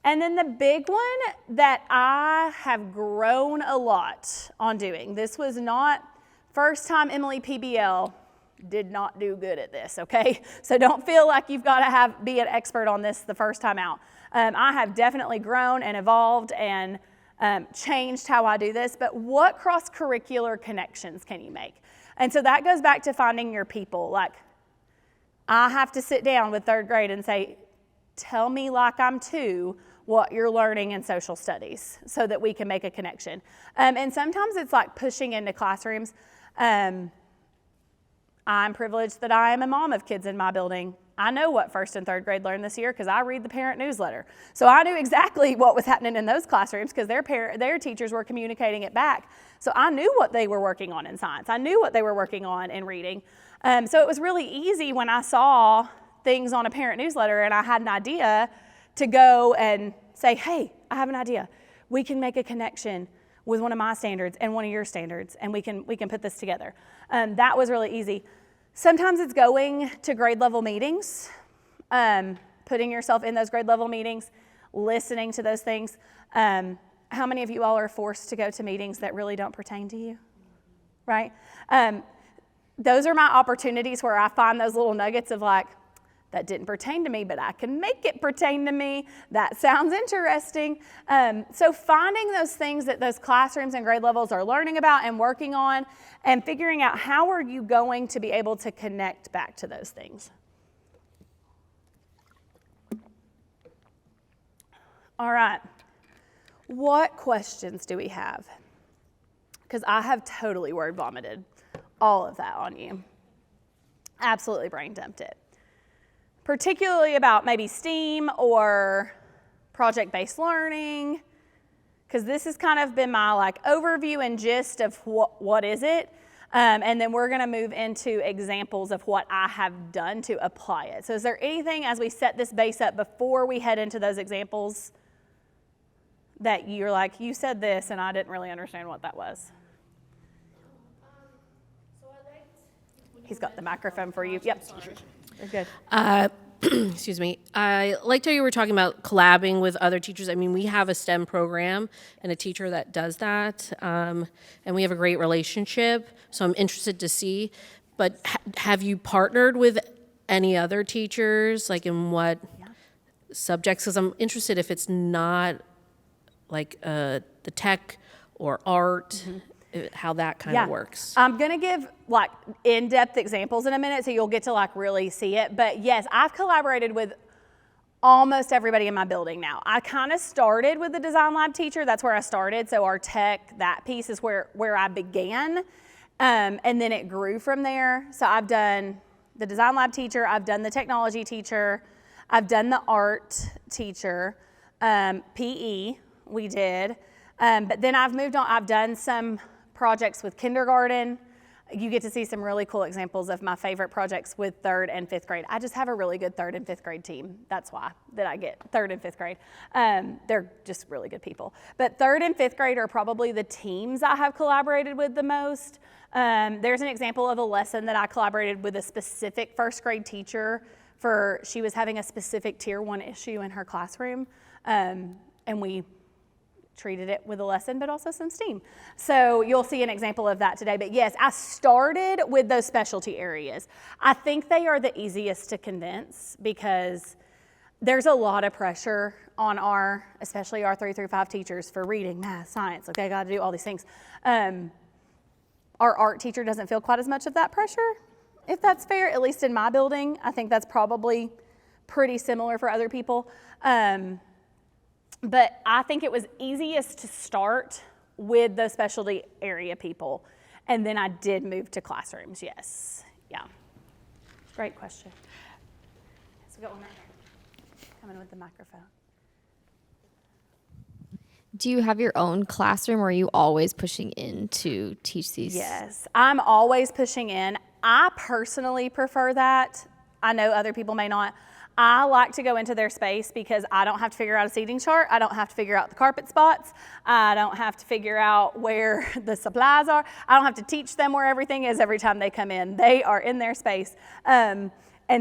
And then the big one that I have grown a lot on doing, this was not first time Emily PBL, did not do good at this, okay? So don't feel like you've got to be an expert on this the first time out. I have definitely grown and evolved and changed how I do this, but what cross-curricular connections can you make? And so that goes back to finding your people. Like, I have to sit down with 3rd grade and say, tell me like I'm 2 what you're learning in social studies so that we can make a connection. And sometimes it's like pushing into classrooms. I'm privileged that I am a mom of kids in my building. I know what 1st and 3rd grade learned this year because I read the parent newsletter. So I knew exactly what was happening in those classrooms because their teachers were communicating it back. So I knew what they were working on in science. I knew what they were working on in reading. So it was really easy when I saw things on a parent newsletter and I had an idea to go and say, hey, I have an idea. We can make a connection with one of my standards and one of your standards, and we can put this together. That was really easy. Sometimes it's going to grade level meetings, putting yourself in those grade level meetings, listening to those things. How many of you all are forced to go to meetings that really don't pertain to you, right? Those are my opportunities where I find those little nuggets of like, that didn't pertain to me, but I can make it pertain to me. That sounds interesting. So finding those things that those classrooms and grade levels are learning about and working on, and figuring out how are you going to be able to connect back to those things. All right. What questions do we have? Because I have totally word vomited all of that on you. Absolutely brain dumped it. Particularly about maybe STEAM or project-based learning, because this has kind of been my like overview and gist of what is it, and then we're going to move into examples of what I have done to apply it. So is there anything as we set this base up before we head into those examples that you're like, you said this and I didn't really understand what that was? He's got the microphone for you. Yep. You're good. Excuse me. I liked how you were talking about collabing with other teachers. I mean, we have a STEM program and a teacher that does that, and we have a great relationship, so I'm interested to see. But have you partnered with any other teachers, like in what subjects? Because I'm interested if it's not like the tech or art, how that kind of works. I'm going to give like in-depth examples in a minute so you'll get to like really see it. But yes, I've collaborated with almost everybody in my building now. I kind of started with the design lab teacher. That's where I started. So our tech, that piece is where I began. And then it grew from there. So I've done the design lab teacher. I've done the technology teacher. I've done the art teacher. PE we did. But then I've moved on. I've done some projects with kindergarten. You get to see some really cool examples of my favorite projects with 3rd and 5th grade. I just have a really good 3rd and 5th grade team. That's why that I get 3rd and 5th grade. They're just really good people. But 3rd and 5th grade are probably the teams I have collaborated with the most. There's an example of a lesson that I collaborated with a specific 1st grade teacher for. She was having a specific Tier 1 issue in her classroom, and we treated it with a lesson, but also some STEAM. So you'll see an example of that today. But yes, I started with those specialty areas. I think they are the easiest to condense because there's a lot of pressure on especially our 3 through 5 teachers for reading, math, science. Like, they got to do all these things. Our art teacher doesn't feel quite as much of that pressure, if that's fair, at least in my building. I think that's probably pretty similar for other people. But I think it was easiest to start with the specialty area people. And then I did move to classrooms, yes. Yeah. Great question. So we got one right here. Coming with the microphone. Do you have your own classroom, or are you always pushing in to teach these? Yes, I'm always pushing in. I personally prefer that. I know other people may not. I like to go into their space because I don't have to figure out a seating chart. I don't have to figure out the carpet spots. I don't have to figure out where the supplies are. I don't have to teach them where everything is every time they come in. They are in their space. And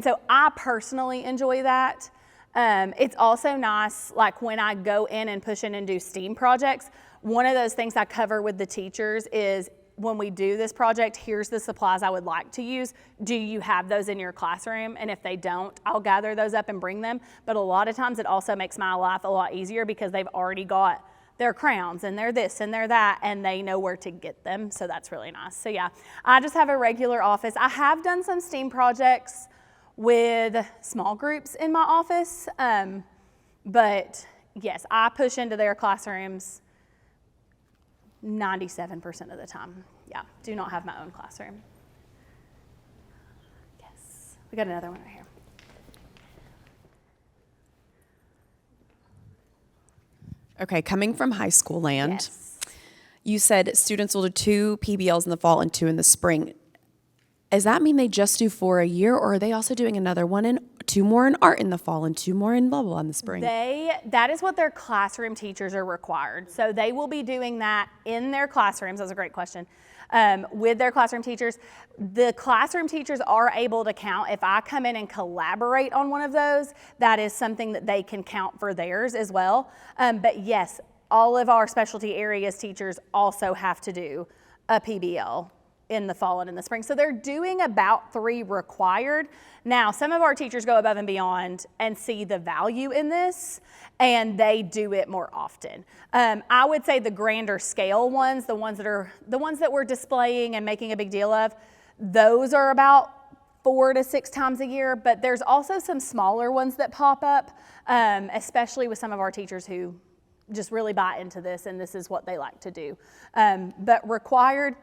so I personally enjoy that. It's also nice, like when I go in and push in and do STEAM projects, one of those things I cover with the teachers is, when we do this project, here's the supplies I would like to use. Do you have those in your classroom? And if they don't, I'll gather those up and bring them. But a lot of times it also makes my life a lot easier because they've already got their crowns and they're this and they're that, and they know where to get them. So that's really nice. So yeah, I just have a regular office. I have done some STEAM projects with small groups in my office. But yes, I push into their classrooms 97% of the time. Yeah, do not have my own classroom. Yes, we got another one right here. Okay, coming from high school land, Yes. you said students will do 2 PBLs in the fall and 2 in the spring. Does that mean they just do 4 a year, or are they also doing another one and 2 more in art in the fall and 2 more in blah, blah in the spring? That is what their classroom teachers are required. So they will be doing that in their classrooms. That's a great question. With their classroom teachers. The classroom teachers are able to count. If I come in and collaborate on one of those, that is something that they can count for theirs as well. But yes, all of our specialty areas teachers also have to do a PBL in the fall and in the spring. So they're doing about 3 required. Now, some of our teachers go above and beyond and see the value in this, and they do it more often. I would say the grander scale ones, the ones that we're displaying and making a big deal of, those are about 4 to 6 times a year, but there's also some smaller ones that pop up, especially with some of our teachers who just really buy into this, and this is what they like to do. But required,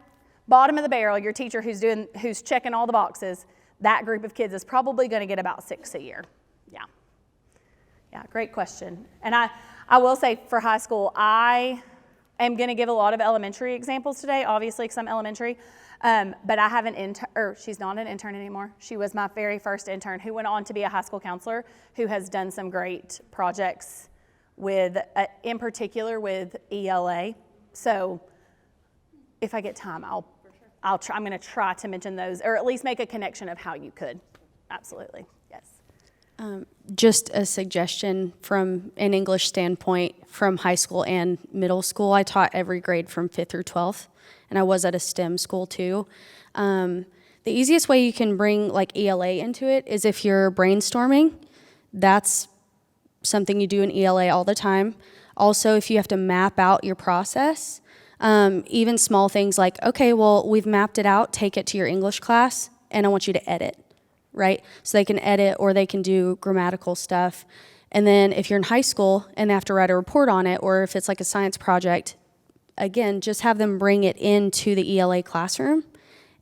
bottom of the barrel, your teacher who's checking all the boxes, that group of kids is probably going to get about 6 a year. Yeah, great question. And I will say for high school, I am going to give a lot of elementary examples today, obviously, because I'm elementary. But I have an intern, or she's not an intern anymore. She was my very first intern who went on to be a high school counselor who has done some great projects with, in particular with ELA. So if I get time, I'm going to try to mention those, or at least make a connection of how you could. Absolutely, yes. Just a suggestion from an English standpoint, from high school and middle school. I taught every grade from 5th through 12th, and I was at a STEM school too. The easiest way you can bring like ELA into it is if you're brainstorming. That's something you do in ELA all the time. Also, if you have to map out your process, even small things like, okay, well, we've mapped it out, take it to your English class, and I want you to edit, right? So they can edit or they can do grammatical stuff. And then if you're in high school and they have to write a report on it, or if it's like a science project, again, just have them bring it into the ELA classroom,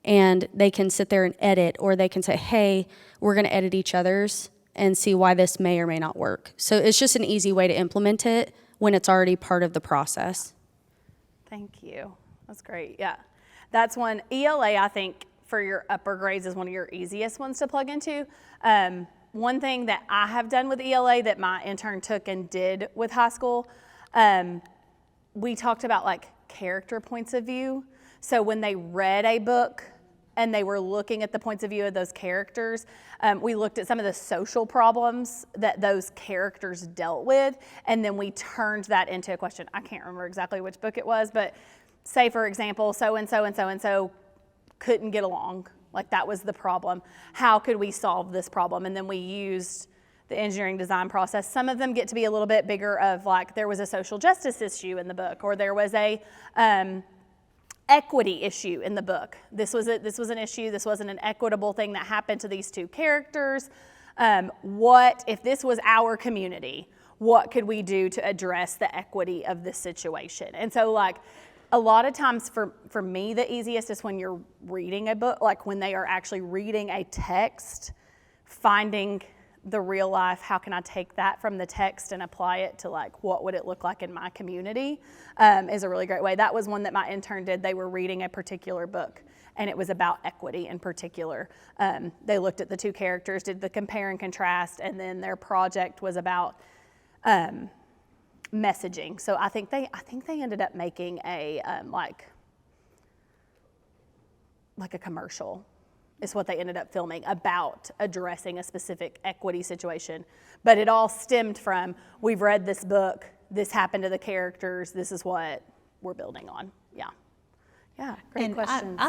and they can sit there and edit, or they can say, hey, we're going to edit each other's and see why this may or may not work. So it's just an easy way to implement it when it's already part of the process. Thank you. That's great. Yeah. That's one. ELA, I think, for your upper grades is one of your easiest ones to plug into. One thing that I have done with ELA that my intern took and did with high school, we talked about like character points of view. So when they read a book and they were looking at the points of view of those characters, we looked at some of the social problems that those characters dealt with, and then we turned that into a question. I can't remember exactly which book it was, but say, for example, so-and-so and so-and-so couldn't get along. Like, that was the problem. How could we solve this problem? And then we used the engineering design process. Some of them get to be a little bit bigger of like there was a social justice issue in the book, or there was a equity issue in the book. This was an issue, this wasn't an equitable thing that happened to these two characters. What if this was our community? What could we do to address the equity of this situation? And so like a lot of times for me, the easiest is when you're reading a book, like when they are actually reading a text, finding the real life, how can I take that from the text and apply it to like what would it look like in my community, is a really great way. That was one that my intern did. They were reading a particular book and it was about equity in particular. They looked at the two characters, did the compare and contrast, and then their project was about messaging. So I think they ended up making a like a commercial is what they ended up filming about addressing a specific equity situation. But it all stemmed from, we've read this book, this happened to the characters, this is what we're building on. Yeah, great And question. I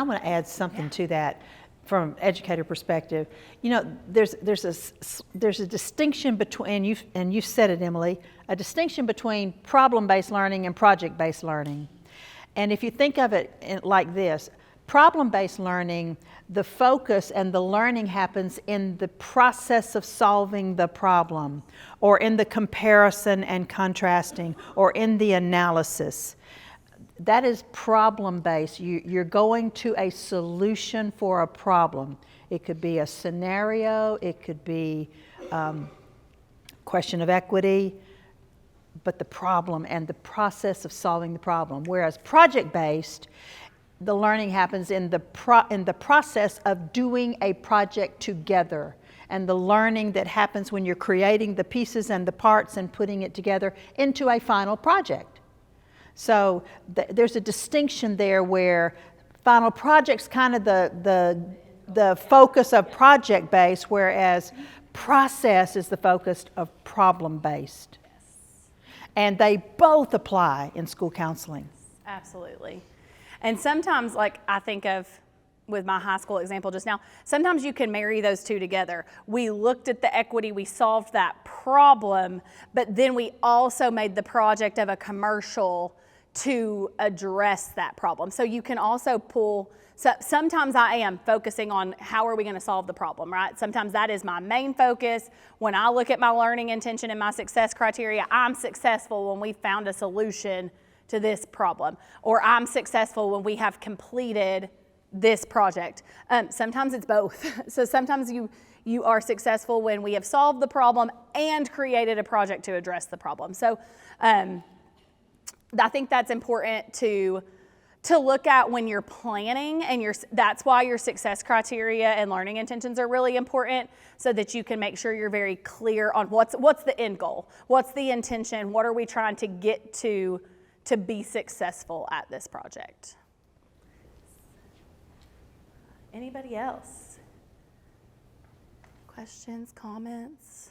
want to add something to that from educator perspective. You know, there's a distinction between, and you said it, Emily, a distinction between problem-based learning and project-based learning. And if you think of it like this, problem-based learning, the focus and the learning happens in the process of solving the problem, or in the comparison and contrasting, or in the analysis. That is problem-based. You're going to a solution for a problem. It could be a scenario, it could be question of equity, but the problem and the process of solving the problem. Whereas project-based, the learning happens in the process of doing a project together, and the learning that happens when you're creating the pieces and the parts and putting it together into a final project. So there's a distinction there where final project's kind of the focus of project-based, whereas process is the focus of problem-based. And they both apply in school counseling. Absolutely. And sometimes, like I think of with my high school example just now, sometimes you can marry those two together. We looked at the equity, we solved that problem, but then we also made the project of a commercial to address that problem. So you can also pull, so sometimes I am focusing on how are we going to solve the problem, right? Sometimes that is my main focus. When I look at my learning intention and my success criteria, I'm successful when we found a solution to this problem, or I'm successful when we have completed this project. Sometimes it's both. So sometimes you are successful when we have solved the problem and created a project to address the problem. So I think that's important to look at when you're planning, and that's why your success criteria and learning intentions are really important, so that you can make sure you're very clear on what's the end goal, what's the intention, what are we trying to get to be successful at this project. Anybody else? Questions, comments,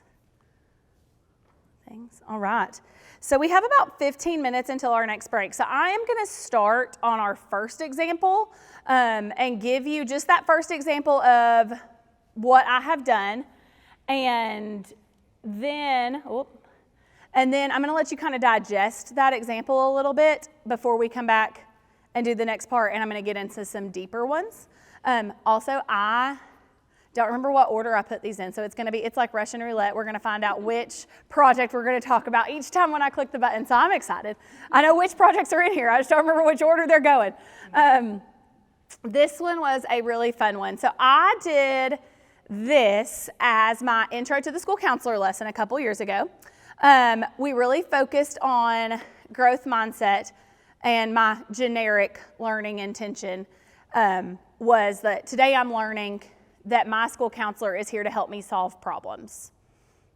things? All right. So we have about 15 minutes until our next break. So I am going to start on our first example and give you just that first example of what I have done. And then I'm going to let you kind of digest that example a little bit before we come back and do the next part, and I'm going to get into some deeper ones. Also, I don't remember what order I put these in, so it's like Russian roulette. We're going to find out which project we're going to talk about each time when I click the button, so I'm excited. I know which projects are in here. I just don't remember which order they're going. This one was a really fun one. So I did this as my intro to the school counselor lesson a couple years ago. We really focused on growth mindset, and my generic learning intention was that today I'm learning that my school counselor is here to help me solve problems,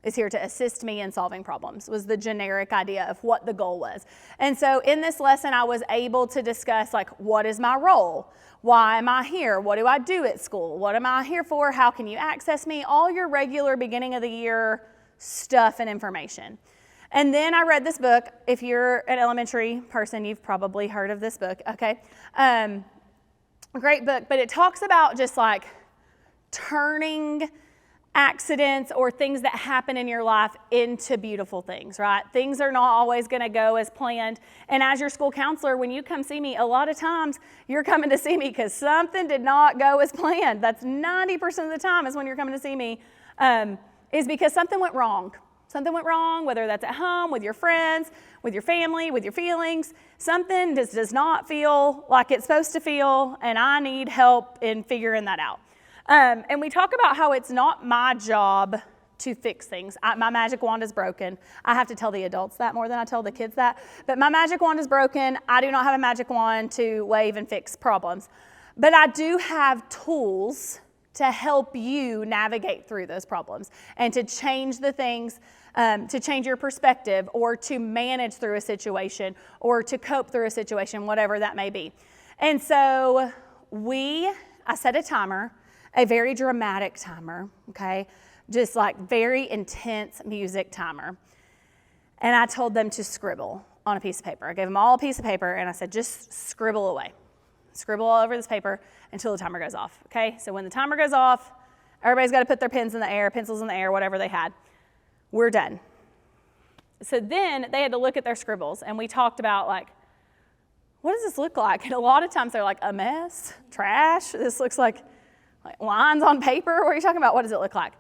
is here to assist me in solving problems, was the generic idea of what the goal was. And so in this lesson, I was able to discuss, like, what is my role? Why am I here? What do I do at school? What am I here for? How can you access me? All your regular beginning of the year stuff and information. And then I read this book. If you're an elementary person, you've probably heard of this book, okay? Great book, but it talks about just like turning accidents or things that happen in your life into beautiful things, right? Things are not always going to go as planned. And as your school counselor, when you come see me, a lot of times you're coming to see me because something did not go as planned. That's 90% of the time is when you're coming to see me, is because something went wrong. Something went wrong, whether that's at home, with your friends, with your family, with your feelings. Something just does not feel like it's supposed to feel, and I need help in figuring that out. And we talk about how it's not my job to fix things. My magic wand is broken. I have to tell the adults that more than I tell the kids that. But my magic wand is broken. I do not have a magic wand to wave and fix problems. But I do have tools to help you navigate through those problems and to change the things, to change your perspective, or to manage through a situation, or to cope through a situation, whatever that may be. And so I set a timer, a very dramatic timer, okay? Just like very intense music timer. And I told them to scribble on a piece of paper. I gave them all a piece of paper and I said, just scribble away. Scribble all over this paper until the timer goes off, okay? So when the timer goes off, everybody's got to put their pens in the air, pencils in the air, whatever they had. We're done. So then they had to look at their scribbles, and we talked about, like, what does this look like? And a lot of times they're like, a mess, trash. This looks like lines on paper. What are you talking about? What does it look like?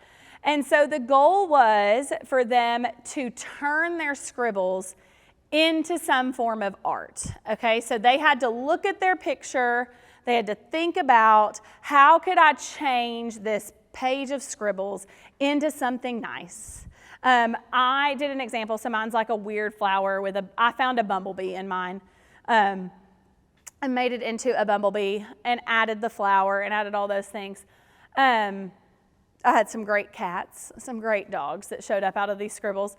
And so the goal was for them to turn their scribbles into some form of art, okay? So they had to look at their picture. They had to think about, how could I change this page of scribbles into something nice? I did an example. So mine's like a weird flower I found a bumblebee in mine. I made it into a bumblebee and added the flower and added all those things. I had some great cats, some great dogs that showed up out of these scribbles.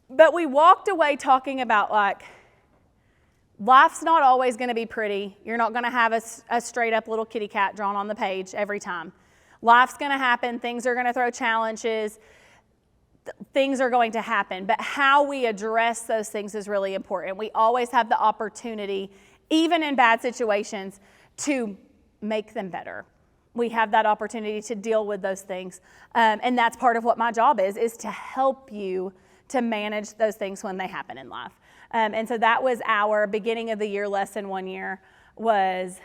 But we walked away talking about, like, life's not always going to be pretty. You're not going to have a straight up little kitty cat drawn on the page every time. Life's going to happen. Things are going to throw challenges. Things are going to happen. But how we address those things is really important. We always have the opportunity, even in bad situations, to make them better. We have that opportunity to deal with those things. And that's part of what my job is to help you to manage those things when they happen in life. And so that was our beginning of the year lesson one year, was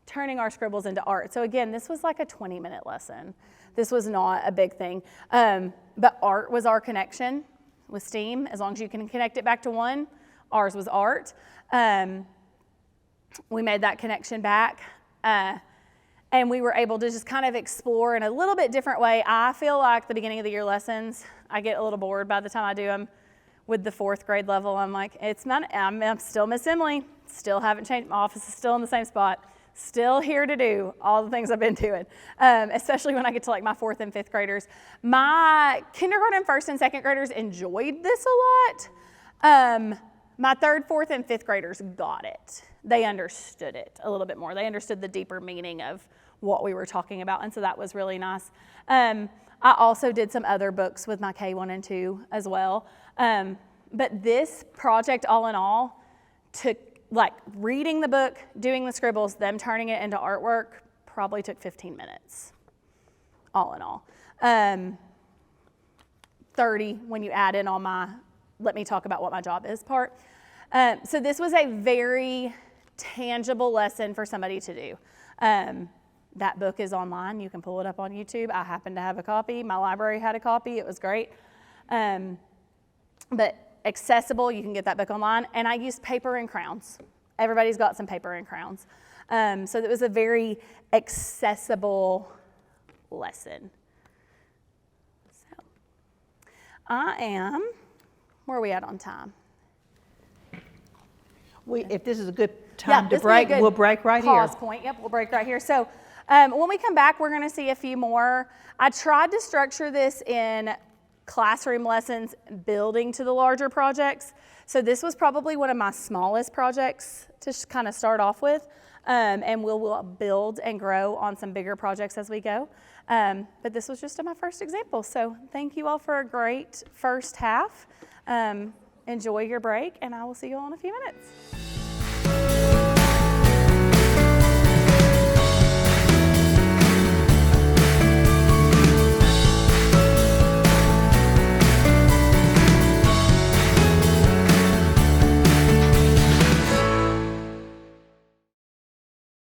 turning our scribbles into art. So again, this was like a 20-minute lesson. This was not a big thing. But art was our connection with STEAM. As long as you can connect it back to one, ours was art. We made that connection back. And we were able to just kind of explore in a little bit different way. I feel like the beginning of the year lessons, I get a little bored by the time I do them with the 4th grade level. I'm like, I'm still Miss Emily. Still haven't changed. My office is still in the same spot. Still here to do all the things I've been doing, especially when I get to like my 4th and 5th graders. My kindergarten, 1st and 2nd graders enjoyed this a lot. My 3rd, 4th, and 5th graders got it. They understood it a little bit more. They understood the deeper meaning of what we were talking about, and so that was really nice. I also did some other books with my K1 and 2 as well. But this project, all in all, took, like, reading the book, doing the scribbles, them turning it into artwork, probably took 15 minutes, all in all. 30 when you add in all my let me talk about what my job is part. So this was a very tangible lesson for somebody to do. That book is online. You can pull it up on YouTube. I happen to have a copy. My library had a copy. It was great. But accessible, you can get that book online. And I used paper and crayons. Everybody's got some paper and crayons. So it was a very accessible lesson. So where are we at on time? If this is a good time to break, we'll break right here. Pause point. Yep, we'll break right here. So when we come back, we're going to see a few more. I tried to structure this in classroom lessons, building to the larger projects. So this was probably one of my smallest projects to kind of start off with. And we'll build and grow on some bigger projects as we go. But this was just my first example. So thank you all for a great first half. Enjoy your break, and I will see you all in a few minutes.